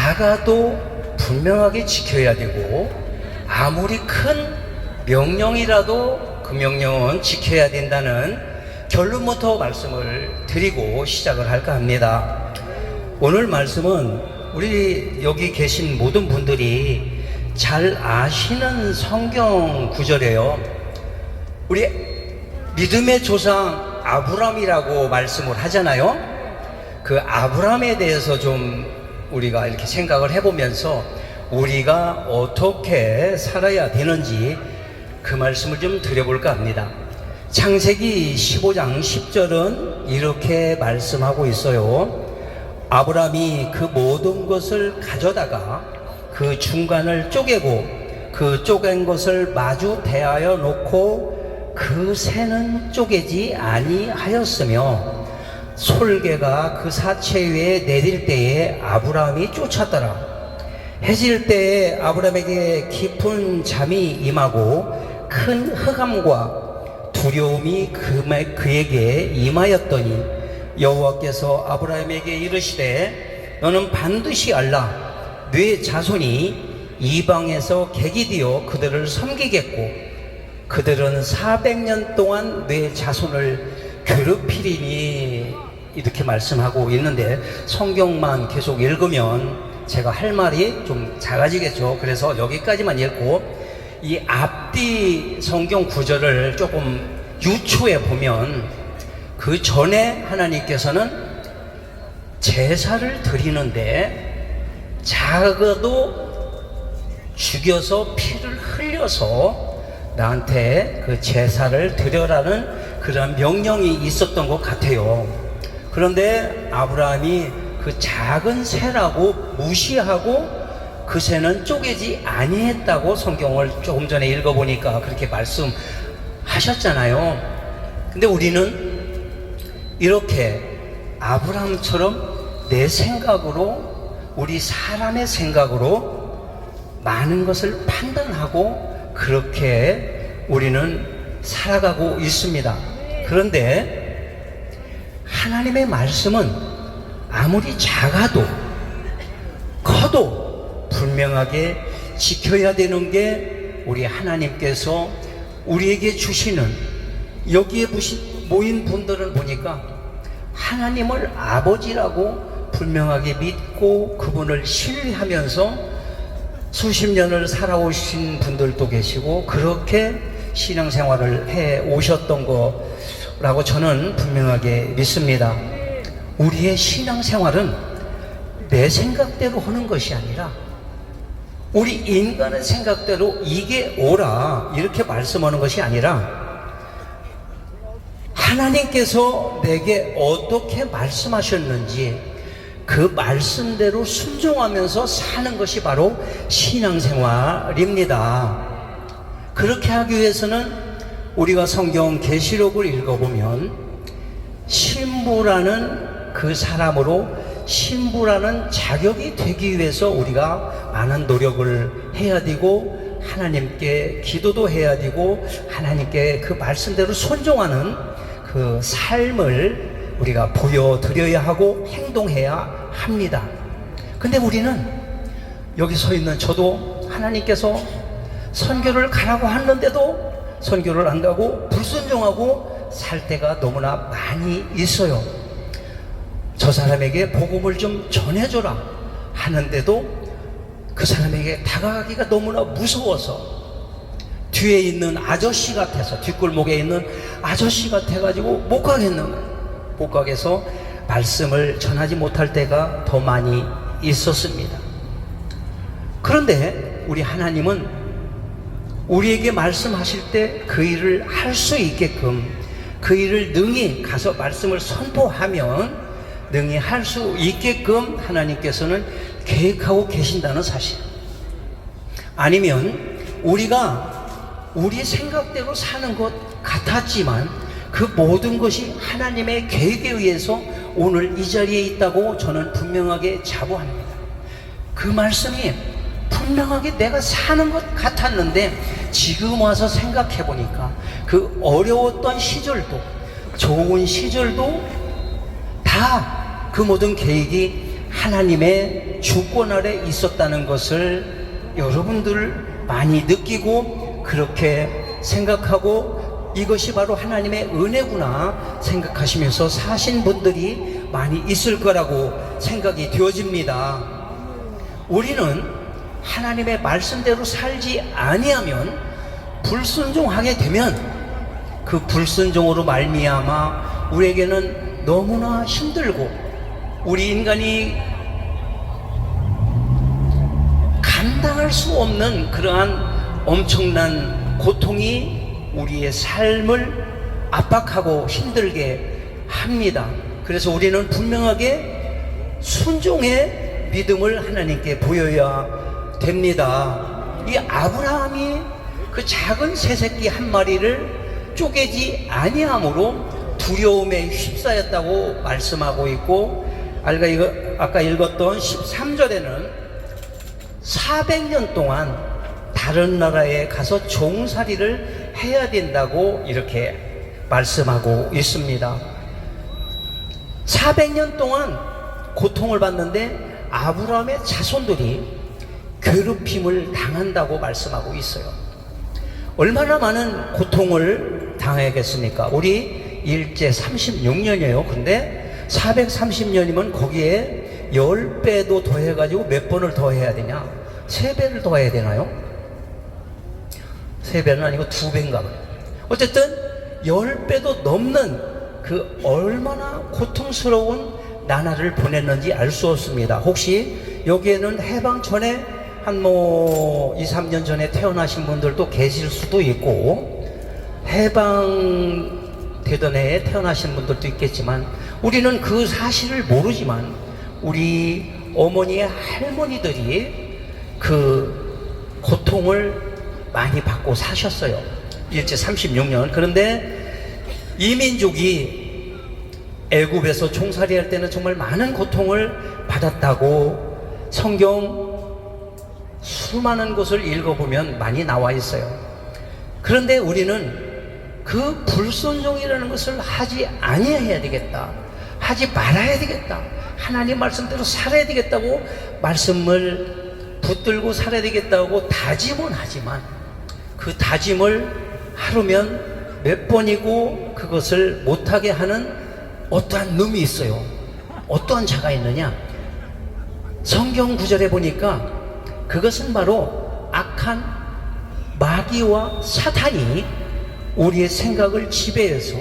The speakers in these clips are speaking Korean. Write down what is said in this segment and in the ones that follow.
작아도 분명하게 지켜야 되고, 아무리 큰 명령이라도 그 명령은 지켜야 된다는 결론부터 말씀을 드리고 시작을 할까 합니다. 오늘 말씀은 우리 여기 계신 모든 분들이 잘 아시는 성경 구절이에요. 우리 믿음의 조상 아브라함이라고 말씀을 하잖아요. 그 아브라함에 대해서 좀 우리가 이렇게 생각을 해보면서 우리가 어떻게 살아야 되는지 그 말씀을 좀 드려볼까 합니다. 창세기 15장 10절은 이렇게 말씀하고 있어요. 아브라함이 그 모든 것을 가져다가 그 중간을 쪼개고 그 쪼갠 것을 마주 대하여 놓고 그 새는 쪼개지 아니하였으며 솔개가 그 사체 위에 내릴 때에 아브라함이 쫓았더라. 해질 때에 아브라함에게 깊은 잠이 임하고 큰 흑암과 두려움이 그에게 임하였더니 여호와께서 아브라함에게 이르시되 너는 반드시 알라. 네 자손이 이방에서 객이 되어 그들을 섬기겠고 그들은 400년 동안 네 자손을 괴롭히리니, 이렇게 말씀하고 있는데 성경만 계속 읽으면 제가 할 말이 좀 작아지겠죠. 그래서 여기까지만 읽고 이 앞뒤 성경 구절을 조금 유추해 보면 그 전에 하나님께서는 제사를 드리는데 작아도 죽여서 피를 흘려서 나한테 그 제사를 드려라는 그런 명령이 있었던 것 같아요. 그런데 아브라함이 그 작은 새라고 무시하고 그 새는 쪼개지 아니했다고 성경을 조금 전에 읽어보니까 그렇게 말씀하셨잖아요. 근데 우리는 이렇게 아브라함처럼 내 생각으로, 우리 사람의 생각으로 많은 것을 판단하고 그렇게 우리는 살아가고 있습니다. 그런데 하나님의 말씀은 아무리 작아도 커도 분명하게 지켜야 되는 게 우리 하나님께서 우리에게 주시는, 여기에 모인 분들을 보니까 하나님을 아버지라고 분명하게 믿고 그분을 신뢰하면서 수십 년을 살아오신 분들도 계시고 그렇게 신앙생활을 해 오셨던 거라고 저는 분명하게 믿습니다. 우리의 신앙생활은 내 생각대로 하는 것이 아니라 우리 인간의 생각대로 이게 옳아 이렇게 말씀하는 것이 아니라 하나님께서 내게 어떻게 말씀하셨는지 그 말씀대로 순종하면서 사는 것이 바로 신앙생활입니다. 그렇게 하기 위해서는 우리가 성경 계시록을 읽어보면 신부라는 그 사람으로, 신부라는 자격이 되기 위해서 우리가 많은 노력을 해야 되고 하나님께 기도도 해야 되고 하나님께 그 말씀대로 순종하는 그 삶을 우리가 보여드려야 하고 행동해야 합니다. 근데 우리는 여기 서 있는 저도 하나님께서 선교를 가라고 하는데도 선교를 안 가고 불순종하고 살 때가 너무나 많이 있어요. 저 사람에게 복음을 좀 전해줘라 하는데도 그 사람에게 다가가기가 너무나 무서워서 뒤에 있는 아저씨 같아서, 뒷골목에 있는 아저씨 같아가지고 못 가겠는 거예요. 못 가겠어 말씀을 전하지 못할 때가 더 많이 있었습니다. 그런데 우리 하나님은 우리에게 말씀하실 때 그 일을 할 수 있게끔, 그 일을 능히 가서 말씀을 선포하면 능히 할 수 있게끔 하나님께서는 계획하고 계신다는 사실. 아니면 우리가 우리 생각대로 사는 것 같았지만 그 모든 것이 하나님의 계획에 의해서 오늘 이 자리에 있다고 저는 분명하게 자부합니다. 그 말씀이 분명하게 내가 사는 것 같았는데 지금 와서 생각해 보니까 그 어려웠던 시절도 좋은 시절도 다 그 모든 계획이 하나님의 우리의 주권 아래 있었다는 것을 여러분들 많이 느끼고 그렇게 생각하고 이것이 바로 하나님의 은혜구나 생각하시면서 사신 분들이 많이 있을 거라고 생각이 되어집니다. 우리는 하나님의 말씀대로 살지 아니하면 불순종하게 되면 그 불순종으로 말미암아 우리에게는 너무나 힘들고 우리 인간이 감당할 수 없는 그러한 엄청난 고통이 우리의 삶을 압박하고 힘들게 합니다. 그래서 우리는 분명하게 순종의 믿음을 하나님께 보여야 됩니다. 이 아브라함이 그 작은 새새끼 한 마리를 쪼개지 아니함으로 두려움에 휩싸였다고 말씀하고 있고, 아까 읽었던 13절에는 400년 동안 다른 나라에 가서 종살이를 해야 된다고 이렇게 말씀하고 있습니다. 400년 동안 고통을 받는데 아브라함의 자손들이 괴롭힘을 당한다고 말씀하고 있어요. 얼마나 많은 고통을 당하겠습니까? 우리 일제 36년이에요. 근데 430년이면 거기에 10배도 더해가지고 몇 번을 더해야 되냐? 3배를 더해야 되나요? 3배는 아니고 2배인가 봐요. 어쨌든 10배도 넘는 그 얼마나 고통스러운 나날을 보냈는지 알 수 없습니다. 혹시 여기에는 해방 전에 한 2, 3년 전에 태어나신 분들도 계실 수도 있고 해방되던 해에 태어나신 분들도 있겠지만 우리는 그 사실을 모르지만 우리 어머니의 할머니들이 그 고통을 많이 받고 사셨어요. 일제 36년. 그런데 이민족이 애굽에서 종살이할 때는 정말 많은 고통을 받았다고 성경 수많은 것을 읽어보면 많이 나와 있어요. 그런데 우리는 그 불순종이라는 것을 하지 아니해야 되겠다, 하지 말아야 되겠다, 하나님 말씀대로 살아야 되겠다고 말씀을 붙들고 살아야 되겠다고 다짐은 하지만 그 다짐을 하루면 몇 번이고 그것을 못하게 하는 어떠한 놈이 있어요. 어떠한 자가 있느냐? 성경 구절에 보니까 그것은 바로 악한 마귀와 사탄이 우리의 생각을 지배해서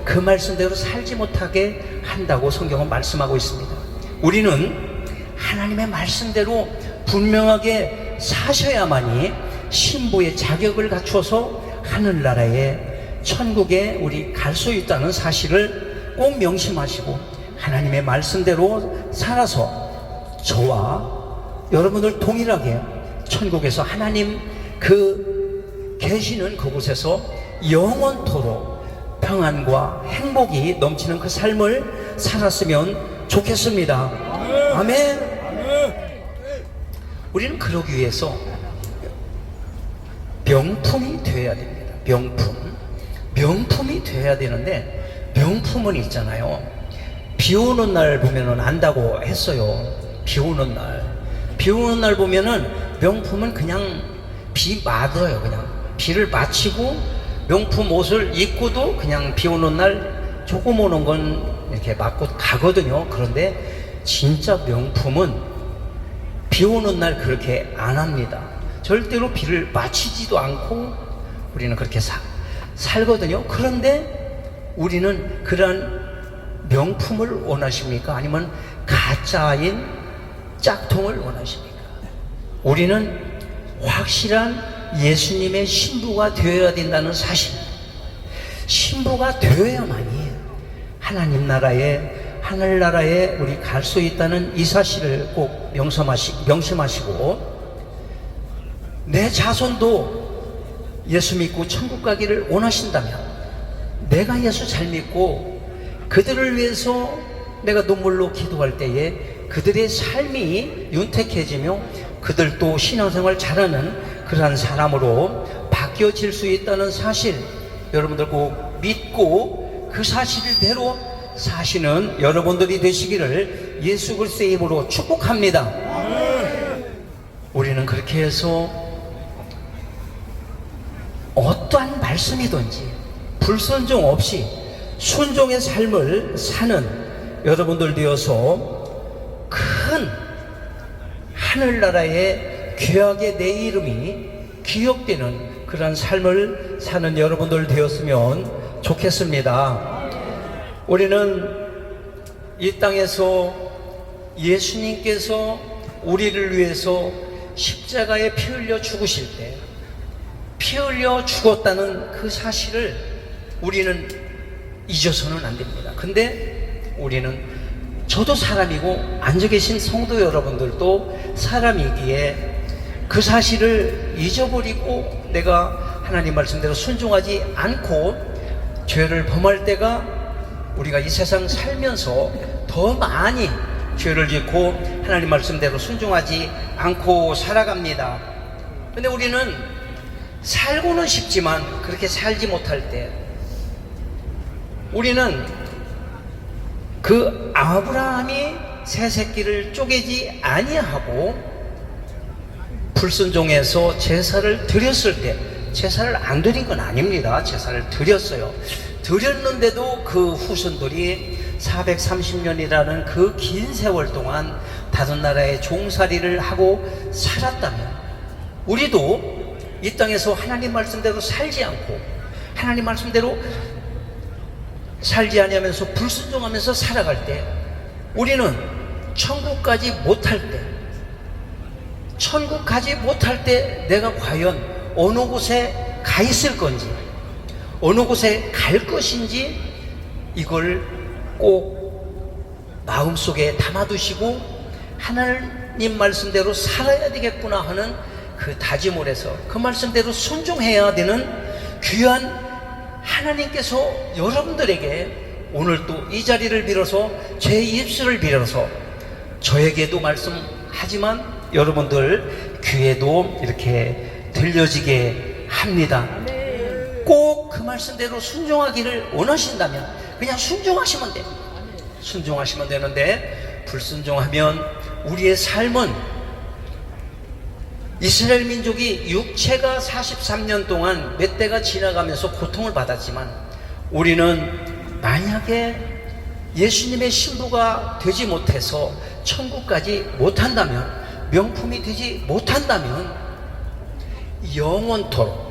그 말씀대로 살지 못하게 한다고 성경은 말씀하고 있습니다. 우리는 하나님의 말씀대로 분명하게 사셔야만이 신부의 자격을 갖춰서 하늘나라에 천국에 우리 갈 수 있다는 사실을 꼭 명심하시고 하나님의 말씀대로 살아서 저와 여러분들 동일하게 천국에서 하나님 그 계시는 그곳에서 영원토록 평안과 행복이 넘치는 그 삶을 살았으면 좋겠습니다. 아멘. 우리는 그러기 위해서 명품이 되어야 됩니다. 명품이 되어야 되는데 명품은 있잖아요. 비 오는 날 보면은 안다고 했어요. 비 오는 날 보면은 명품은 그냥 비 맞아요. 그냥 비를 맞히고 명품 옷을 입고도 그냥 비 오는 날 조금 오는 건 이렇게 맞고 가거든요. 그런데 진짜 명품은 비 오는 날 그렇게 안 합니다. 절대로 비를 맞히지도 않고 우리는 그렇게 살거든요. 그런데 우리는 그러한 명품을 원하십니까? 아니면 가짜인 짝퉁을 원하십니까? 우리는 확실한 예수님의 신부가 되어야 된다는 사실, 신부가 되어야만이 하나님 나라에, 하늘나라에 우리 갈 수 있다는 이 사실을 꼭 명심하시고 내 자손도 예수 믿고 천국 가기를 원하신다면 내가 예수 잘 믿고 그들을 위해서 내가 눈물로 기도할 때에 그들의 삶이 윤택해지며 그들도 신앙생활 잘하는 그러한 사람으로 바뀌어질 수 있다는 사실 여러분들 꼭 믿고 그 사실대로 사시는 여러분들이 되시기를 예수 그리스도의 이름으로 축복합니다. 우리는 그렇게 해서 어떠한 말씀이든지 불순종 없이 순종의 삶을 사는 여러분들 되어서 큰 하늘나라의 귀하게 내 이름이 기억되는 그런 삶을 사는 여러분들 되었으면 좋겠습니다. 우리는 이 땅에서 예수님께서 우리를 위해서 십자가에 피 흘려 죽으실 때 피 흘려 죽었다는 그 사실을 우리는 잊어서는 안 됩니다. 근데 우리는, 저도 사람이고 앉아 계신 성도 여러분들도 사람이기에 그 사실을 잊어버리고 내가 하나님 말씀대로 순종하지 않고 죄를 범할 때가 우리가 이 세상 살면서 더 많이 죄를 짓고 하나님 말씀대로 순종하지 않고 살아갑니다. 근데 우리는 살고는 싶지만 그렇게 살지 못할 때, 우리는 그 아브라함이 새 새끼를 쪼개지 아니하고 불순종해서 제사를 드렸을 때, 제사를 안 드린 건 아닙니다. 제사를 드렸어요. 드렸는데도 그 후손들이 430년이라는 그 긴 세월 동안 다른 나라의 종살이를 하고 살았다면, 우리도 이 땅에서 하나님 말씀대로 살지 않고 하나님 말씀대로 살지 아니하면서 불순종하면서 살아갈 때, 우리는 천국 가지 못할 때 내가 과연 어느 곳에 가 있을 건지, 어느 곳에 갈 것인지, 이걸 꼭 마음속에 담아두시고 하나님 말씀대로 살아야 되겠구나 하는 그 다짐을 해서 그 말씀대로 순종해야 되는 귀한 하나님께서 여러분들에게 오늘 또 이 자리를 빌어서 제 입술을 빌어서 저에게도 말씀하지만 여러분들 귀에도 이렇게 들려지게 합니다. 꼭 그 말씀대로 순종하기를 원하신다면 그냥 순종하시면 돼요. 순종하시면 되는데, 불순종하면 우리의 삶은, 이스라엘 민족이 육체가 43년 동안 몇 대가 지나가면서 고통을 받았지만, 우리는 만약에 예수님의 신부가 되지 못해서 천국까지 못한다면, 명품이 되지 못한다면 영원토록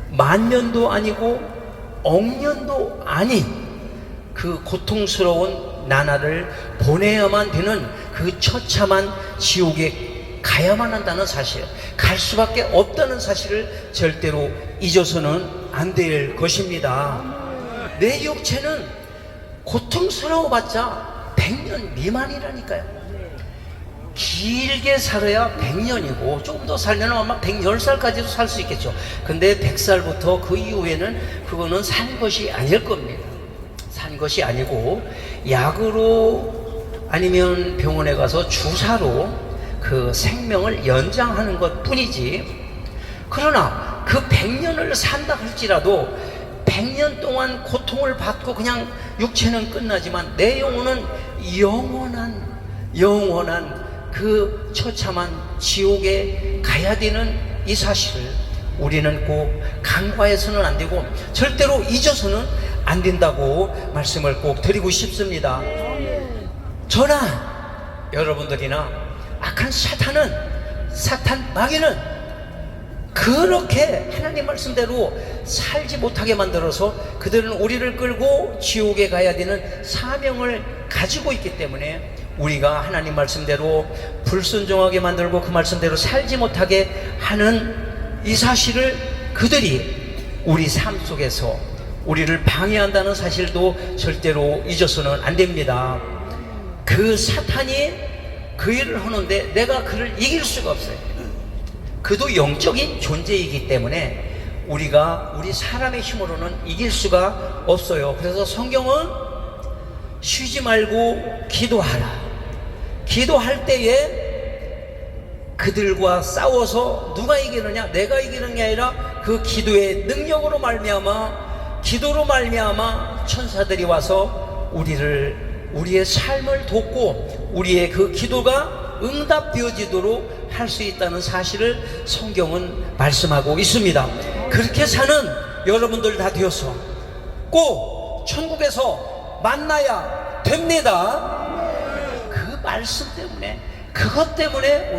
만년도 아니고 억년도 아닌 그 고통스러운 나날을 보내야만 되는 그 처참한 지옥에 가야만 한다는 사실, 갈 수밖에 없다는 사실을 절대로 잊어서는 안 될 것입니다. 내 육체는 고통스러워봤자 100년 미만이라니까요. 길게 살아야 100년이고 조금 더 살면 아마 110살까지도 살 수 있겠죠. 근데 100살부터 그 이후에는 그거는 산 것이 아닐 겁니다. 산 것이 아니고 약으로 아니면 병원에 가서 주사로 그 생명을 연장하는 것 뿐이지, 그러나 그 100년을 산다 할지라도 100년 동안 고통을 받고 그냥 육체는 끝나지만 내 영혼은 영원한 그 처참한 지옥에 가야 되는 이 사실을 우리는 꼭 간과해서는 안 되고 절대로 잊어서는 안 된다고 말씀을 꼭 드리고 싶습니다. 저나 여러분들이나 악한 사탄 마귀는 그렇게 하나님 말씀대로 살지 못하게 만들어서 그들은 우리를 끌고 지옥에 가야 되는 사명을 가지고 있기 때문에 우리가 하나님 말씀대로 불순종하게 만들고 그 말씀대로 살지 못하게 하는 이 사실을 그들이 우리 삶 속에서 우리를 방해한다는 사실도 절대로 잊어서는 안 됩니다. 그 사탄이 그 일을 하는데 내가 그를 이길 수가 없어요. 그도 영적인 존재이기 때문에 우리가 우리 사람의 힘으로는 이길 수가 없어요. 그래서 성경은 쉬지 말고 기도하라. 기도할 때에 그들과 싸워서 누가 이기느냐, 내가 이기는 게 아니라 그 기도의 능력으로 말미암아, 기도로 말미암아 천사들이 와서 우리의 삶을 돕고 우리의 그 기도가 응답되어지도록 할 수 있다는 사실을 성경은 말씀하고 있습니다. 그렇게 사는 여러분들 다 되어서 꼭 천국에서 만나야 됩니다. 그 말씀 때문에, 그것 때문에